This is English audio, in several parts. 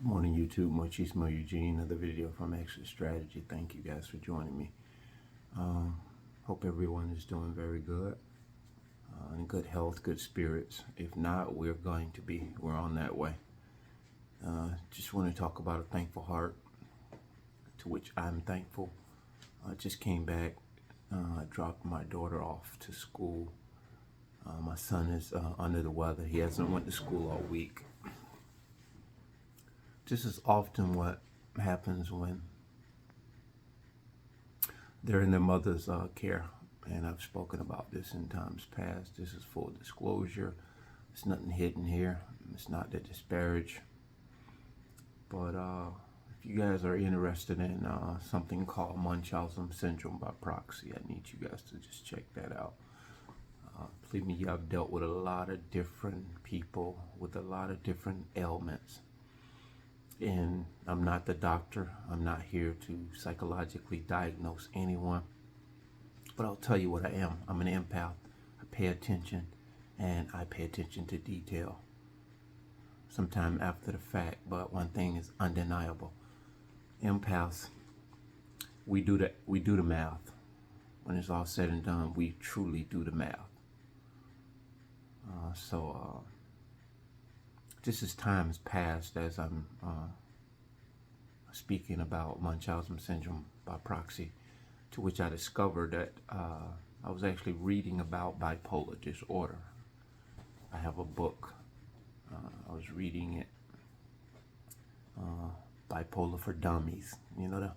Good morning, YouTube. Muchismo Eugene, another video from Exit Strategy. Thank you guys for joining me. Hope everyone is doing very good, in good health, good spirits. If not, we're on that way. Just want to talk about a thankful heart, to which I'm thankful. I just came back. I dropped my daughter off to school. My son is under the weather. He hasn't went to school all week. This is often what happens when they're in their mother's care. And I've spoken about this in times past. This is full disclosure. There's nothing hidden here. It's not to disparage. But if you guys are interested in something called Munchausen syndrome by proxy, I need you guys to just check that out. Believe me, I've dealt with a lot of different people with a lot of different ailments. And I'm not the doctor. I'm not here to psychologically diagnose anyone. But I'll tell you what I am. I'm an empath. I pay attention, and I pay attention to detail. Sometime after the fact, but one thing is undeniable. Empaths, we do the math. When it's all said and done, we truly do the math. Just as time has passed, as I'm speaking about Munchausen syndrome by proxy, to which I discovered that I was actually reading about bipolar disorder. I have a book. I was reading it, Bipolar for Dummies. You know, the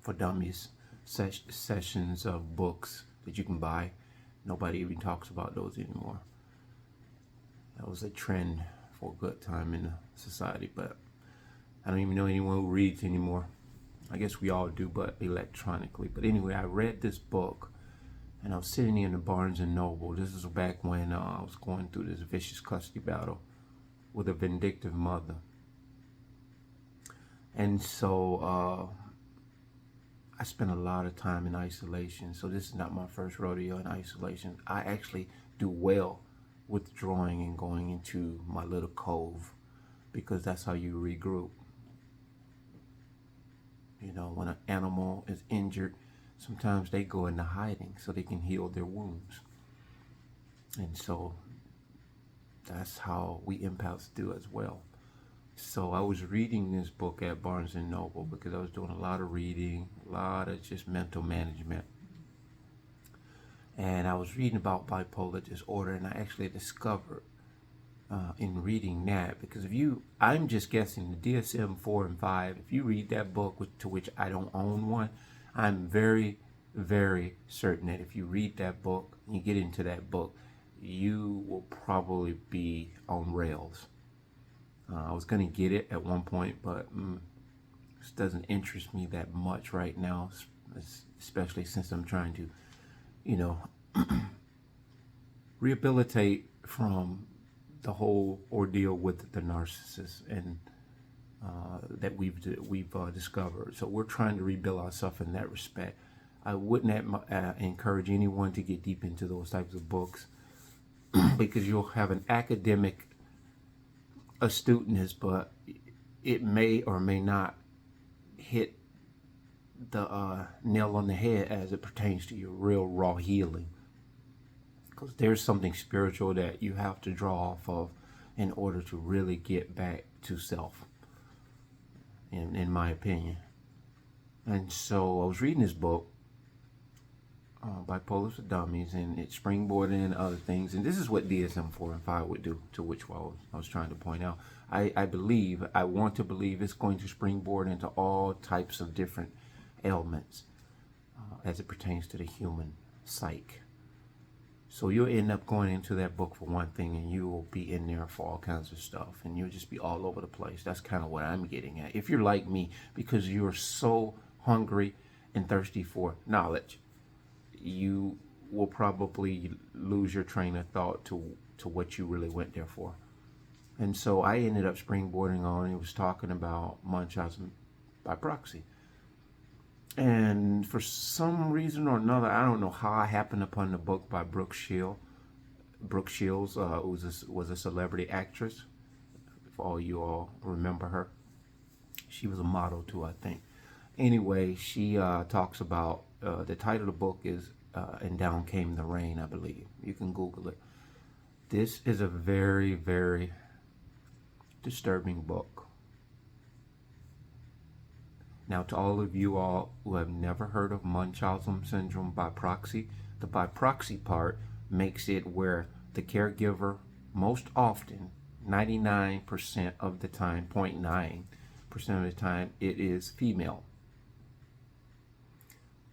for Dummies sessions of books that you can buy. Nobody even talks about those anymore. That was a trend for a good time in the society, but I don't even know anyone who reads anymore. I guess we all do, but electronically. But anyway, I read this book, and I was sitting in the Barnes and Noble. This is back when I was going through this vicious custody battle with a vindictive mother. And so I spent a lot of time in isolation. So this is not my first rodeo in isolation. I actually do well withdrawing and going into my little cove, because that's how you regroup. You know, when an animal is injured, sometimes they go into hiding so they can heal their wounds. And so that's how we empaths do as well. So I was reading this book at Barnes and Noble because I was doing a lot of reading, a lot of just mental management. And I was reading about bipolar disorder, and I actually discovered in reading that, because I'm just guessing the DSM-4 and 5, if you read that book, to which I don't own one, I'm very, very certain that if you read that book, you get into that book, you will probably be on rails. I was going to get it at one point, but this doesn't interest me that much right now, especially since I'm trying to, rehabilitate from the whole ordeal with the narcissist and that we've discovered. So we're trying to rebuild ourselves in that respect. I wouldn't encourage anyone to get deep into those types of books because you'll have an academic astuteness, but it may or may not hit the nail on the head as it pertains to your real raw healing. Because there's something spiritual that you have to draw off of in order to really get back to self, in my opinion. And so I was reading this book, Bipolar for Dummies, and it springboarded into other things. And this is what DSM-4 and 5 would do, to which I was trying to point out. I want to believe it's going to springboard into all types of different ailments as it pertains to the human psyche. So you'll end up going into that book for one thing, and you will be in there for all kinds of stuff, and you'll just be all over the place. That's kind of what I'm getting at. If you're like me, because you're so hungry and thirsty for knowledge, you will probably lose your train of thought to what you really went there for. And so I ended up springboarding on, it was talking about Munchausen by proxy. And for some reason or another, I don't know how I happened upon the book by Brooke Shields. Brooke Shields was a celebrity actress, if all you all remember her. She was a model too, I think. Anyway, she talks about, the title of the book is And Down Came the Rain, I believe. You can Google it. This is a very, very disturbing book. Now, to all of you all who have never heard of Munchausen syndrome by proxy, the by proxy part makes it where the caregiver, most often, 99% of the time, 0.9% of the time, it is female,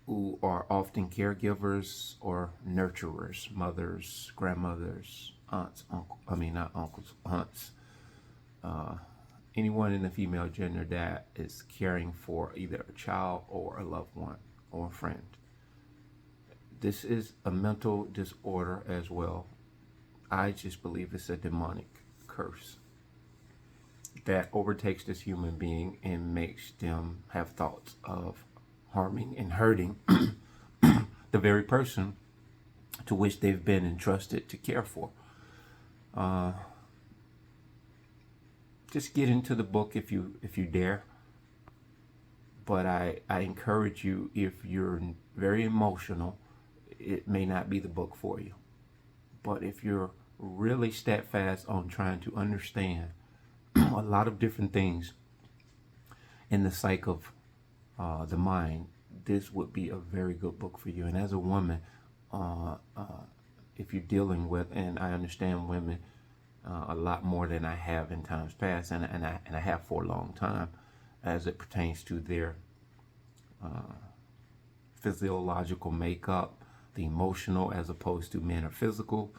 who are often caregivers or nurturers, mothers, grandmothers, aunts, not uncles, aunts, anyone in the female gender that is caring for either a child or a loved one or a friend. This is a mental disorder as well. I just believe it's a demonic curse that overtakes this human being and makes them have thoughts of harming and hurting the very person to which they've been entrusted to care for. Just get into the book if you dare. But I encourage you, if you're very emotional, it may not be the book for you. But if you're really steadfast on trying to understand a lot of different things in the psyche of the mind, this would be a very good book for you. And as a woman, if you're dealing with, and I understand women a lot more than I have in times past, and I have for a long time, as it pertains to their physiological makeup, the emotional as opposed to men are physical.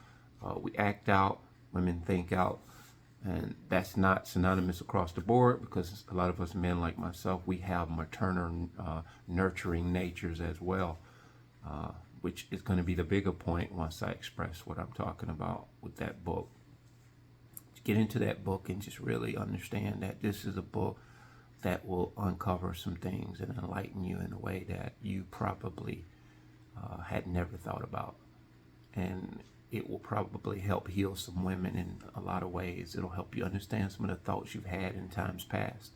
We act out, women think out, and that's not synonymous across the board, because a lot of us men like myself, we have maternal, nurturing natures as well, which is going to be the bigger point once I express what I'm talking about with that book. Get into that book and just really understand that this is a book that will uncover some things and enlighten you in a way that you probably had never thought about. And it will probably help heal some women in a lot of ways. It'll help you understand some of the thoughts you've had in times past.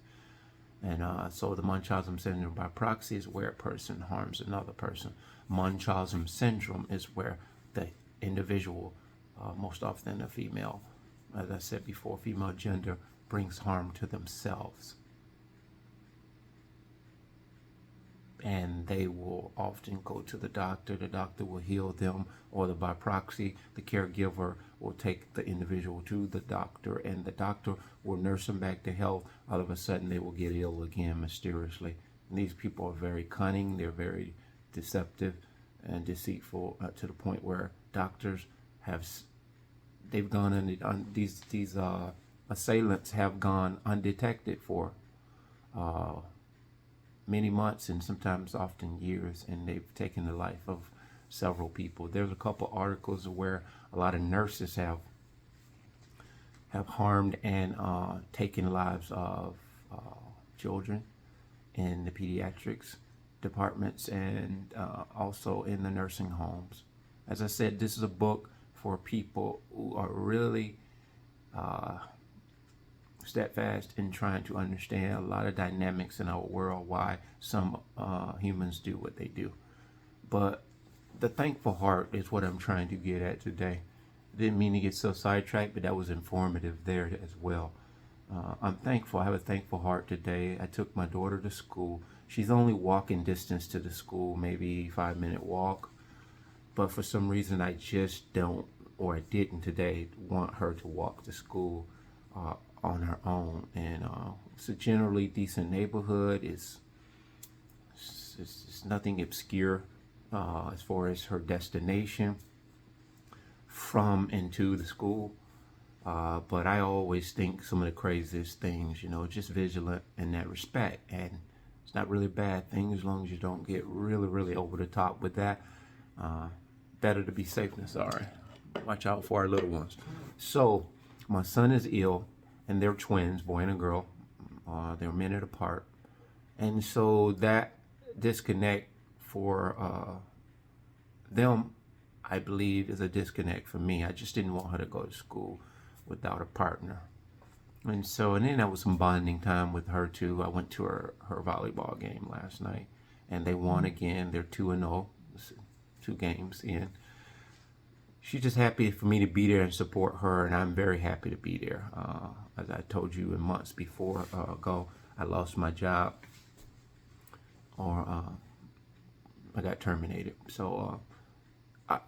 And so the Munchausen syndrome by proxy is where a person harms another person. Munchausen syndrome is where the individual, most often a female, as I said before, female gender, brings harm to themselves. And they will often go to the doctor will heal them, or the by proxy, the caregiver will take the individual to the doctor, and the doctor will nurse them back to health. All of a sudden they will get ill again mysteriously. And these people are very cunning, they're very deceptive and deceitful, to the point where doctors have, they've gone these assailants have gone undetected for many months, and sometimes often years, and they've taken the life of several people. There's a couple articles where a lot of nurses have harmed and taken lives of children in the pediatrics departments, and also in the nursing homes. As I said, this is a book for people who are really steadfast in trying to understand a lot of dynamics in our world, why some humans do what they do. But the thankful heart is what I'm trying to get at today. Didn't mean to get so sidetracked, but that was informative there as well. I'm thankful. I have a thankful heart today. I took my daughter to school. She's only walking distance to the school, maybe 5-minute walk. But for some reason, I just don't, or I didn't today, want her to walk to school on her own. And it's a generally decent neighborhood. It's nothing obscure as far as her destination from and to the school. But I always think some of the craziest things, just vigilant in that respect. And it's not really a bad thing as long as you don't get really, really over the top with that. Better to be safe than sorry. Watch out for our little ones. So my son is ill, and they're twins, boy and a girl. They're a minute apart. And so that disconnect for them, I believe, is a disconnect for me. I just didn't want her to go to school without a partner. And so, and then that was some bonding time with her too. I went to her volleyball game last night, and they won again. They're 2-0, 2 games in. She's just happy for me to be there and support her, and I'm very happy to be there. As I told you in months before ago, I lost my job, or I got terminated. So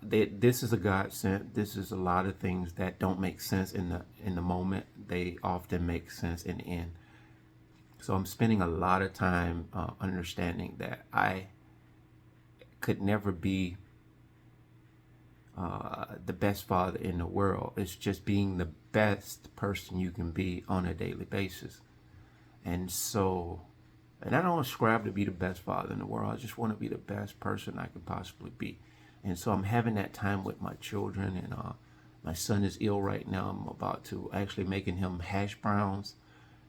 this is a godsend. This is a lot of things that don't make sense in the moment. They often make sense in the end. So I'm spending a lot of time understanding that I could never be the best father in the world. It's just being the best person you can be on a daily basis. And so, and I don't ascribe to be the best father in the world. I just want to be the best person I could possibly be. And so I'm having that time with my children, and my son is ill right now. I'm about to actually making him hash browns,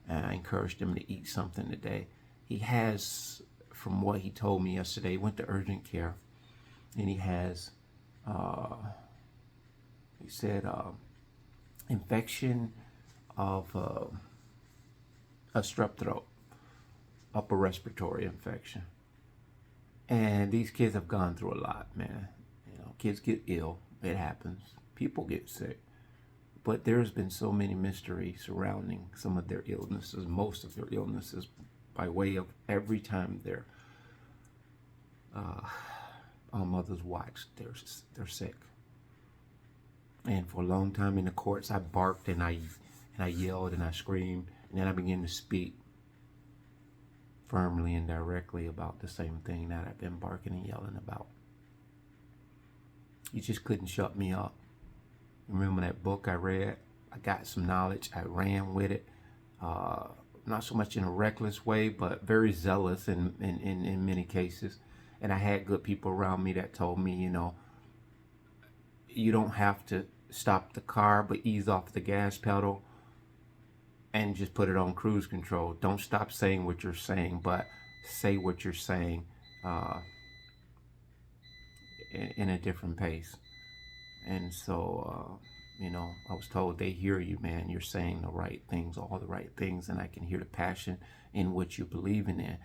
and I encouraged him to eat something today. He has, from what he told me yesterday, he went to urgent care, and he has, he said, infection of a strep throat, upper respiratory infection. And these kids have gone through a lot, man. You know, kids get ill. It happens. People get sick. But there's been so many mysteries surrounding some of their illnesses, most of their illnesses, by way of every time their mothers watch, they're sick. And for a long time in the courts, I barked and I yelled and I screamed, and then I began to speak firmly and directly about the same thing that I've been barking and yelling about. You just couldn't shut me up. Remember that book I read? I got some knowledge. I ran with it. Not so much in a reckless way, but very zealous in many cases. And I had good people around me that told me, you know, you don't have to stop the car, but ease off the gas pedal and just put it on cruise control. Don't stop saying what you're saying, but say what you're saying in a different pace. And so, you know, I was told, they hear you, man. You're saying the right things, all the right things, and I can hear the passion in what you believe in.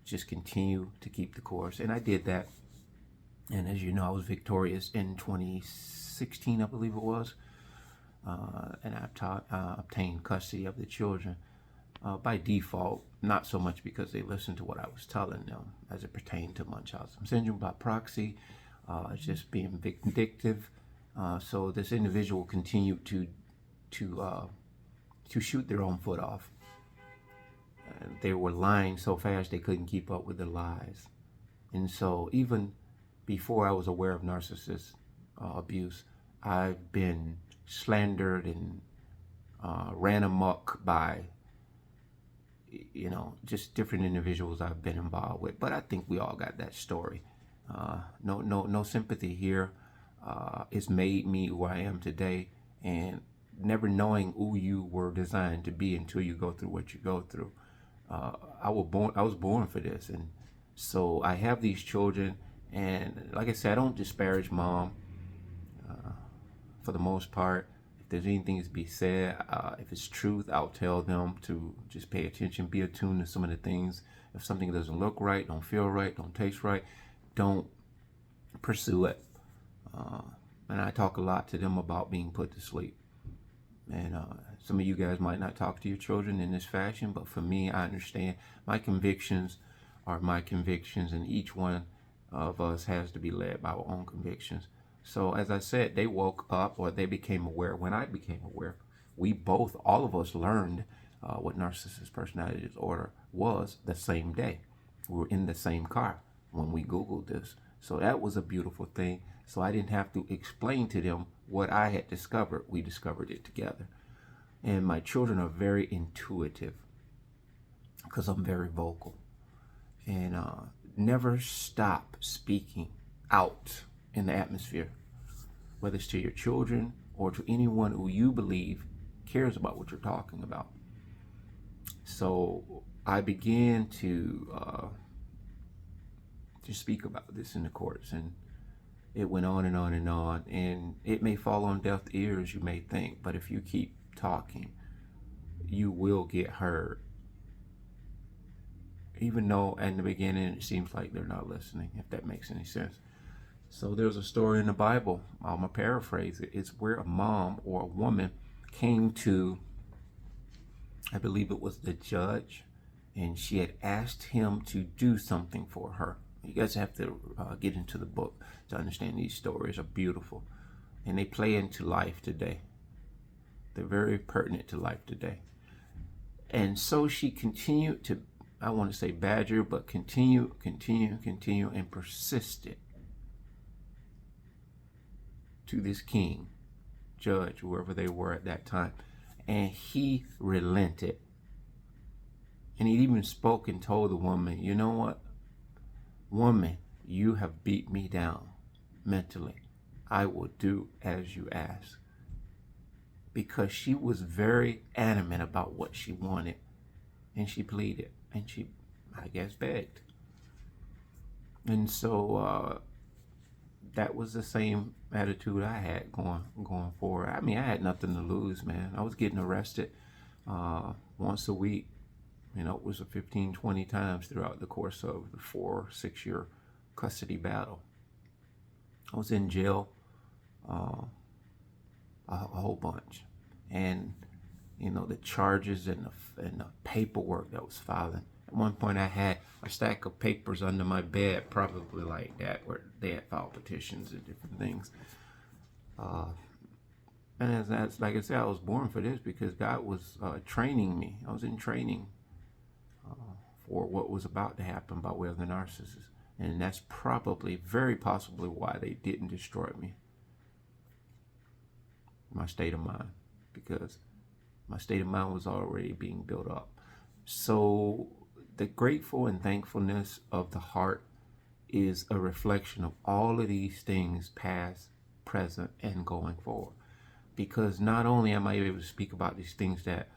Just continue to keep the course. And I did that. And as you know, I was victorious in 2016, I believe it was. And I obtained custody of the children by default, not so much because they listened to what I was telling them as it pertained to Munchausen syndrome, by proxy, just being vindictive. So this individual continued to shoot their own foot off. They were lying so fast they couldn't keep up with the lies. And so even before I was aware of narcissist abuse, I've been slandered and ran amok by, you know, just different individuals I've been involved with. But I think we all got that story. No sympathy here. It's made me who I am today, and never knowing who you were designed to be until you go through what you go through. I was born for this, and so I have these children, and like I said, I don't disparage mom. For the most part, if there's anything to be said, if it's truth, I'll tell them to just pay attention, be attuned to some of the things. If something doesn't look right, don't feel right, don't taste right, don't pursue it. And I talk a lot to them about being put to sleep. And some of you guys might not talk to your children in this fashion, but for me, I understand my convictions are my convictions, and each one of us has to be led by our own convictions. So as I said, they woke up, or they became aware when I became aware. We both, all of us, learned what narcissistic personality disorder was the same day. We were in the same car when we Googled this. So that was a beautiful thing. So I didn't have to explain to them what I had discovered. We discovered it together. And my children are very intuitive because I'm very vocal. And never stop speaking out in the atmosphere, whether it's to your children or to anyone who you believe cares about what you're talking about. So I began to speak about this in the courts, and it went on and on and on. And it may fall on deaf ears, you may think, but if you keep talking, you will get heard. Even though in the beginning it seems like they're not listening, if that makes any sense. So there's a story in the Bible, I'm going to paraphrase it. It's where a mom or a woman came to, I believe it was the judge, and she had asked him to do something for her. You guys have to get into the book to understand these stories are beautiful. And they play into life today. They're very pertinent to life today. And so she continued to, I want to say badger, but continue, and persisted to this king, judge, whoever they were at that time. And he relented. And he even spoke and told the woman, you know what? Woman, you have beat me down mentally. I will do as you ask. Because she was very adamant about what she wanted. And she pleaded. And she, I guess, begged. And so that was the same attitude I had going forward. I mean, I had nothing to lose, man. I was getting arrested once a week. You know, it was a 15, 20 times throughout the course of the 4-6 year custody battle. I was in jail a whole bunch. And, you know, the charges and the paperwork that was filed. At one point I had a stack of papers under my bed, probably like that, where they had filed petitions and different things. And as like I said, I was born for this because God was training me. I was in training for what was about to happen by way of the narcissist. And that's probably, very possibly, why they didn't destroy me. My state of mind. Because my state of mind was already being built up. So the grateful and thankfulness of the heart is a reflection of all of these things, past, present, and going forward. Because not only am I able to speak about these things that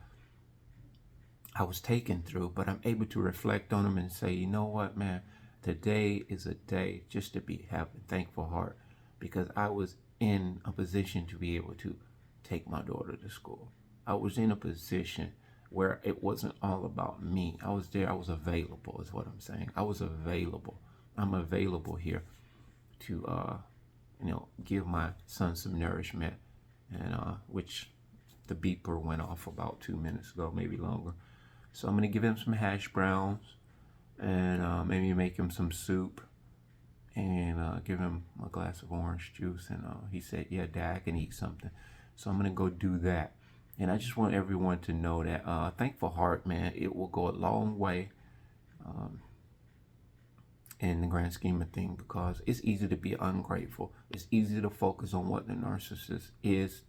I was taken through, but I'm able to reflect on them and say, you know what, man, today is a day just to have a thankful heart, because I was in a position to be able to take my daughter to school. I was in a position where it wasn't all about me. I was there. I was available, is what I'm saying. I was available. I'm available here to, give my son some nourishment, and which the beeper went off about 2 minutes ago, maybe longer. So I'm going to give him some hash browns, and maybe make him some soup, and give him a glass of orange juice. And he said, yeah, Dad, I can eat something. So I'm going to go do that. And I just want everyone to know that thankful heart, man, it will go a long way in the grand scheme of things, because it's easy to be ungrateful. It's easy to focus on what the narcissist is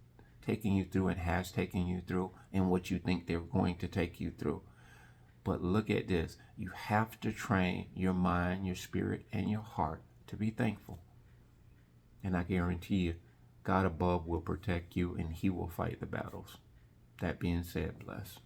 taking you through and has taken you through, and what you think they're going to take you through. But look at this. You have to train your mind, your spirit, and your heart to be thankful. And I guarantee you, God above will protect you, and he will fight the battles. That being said, bless.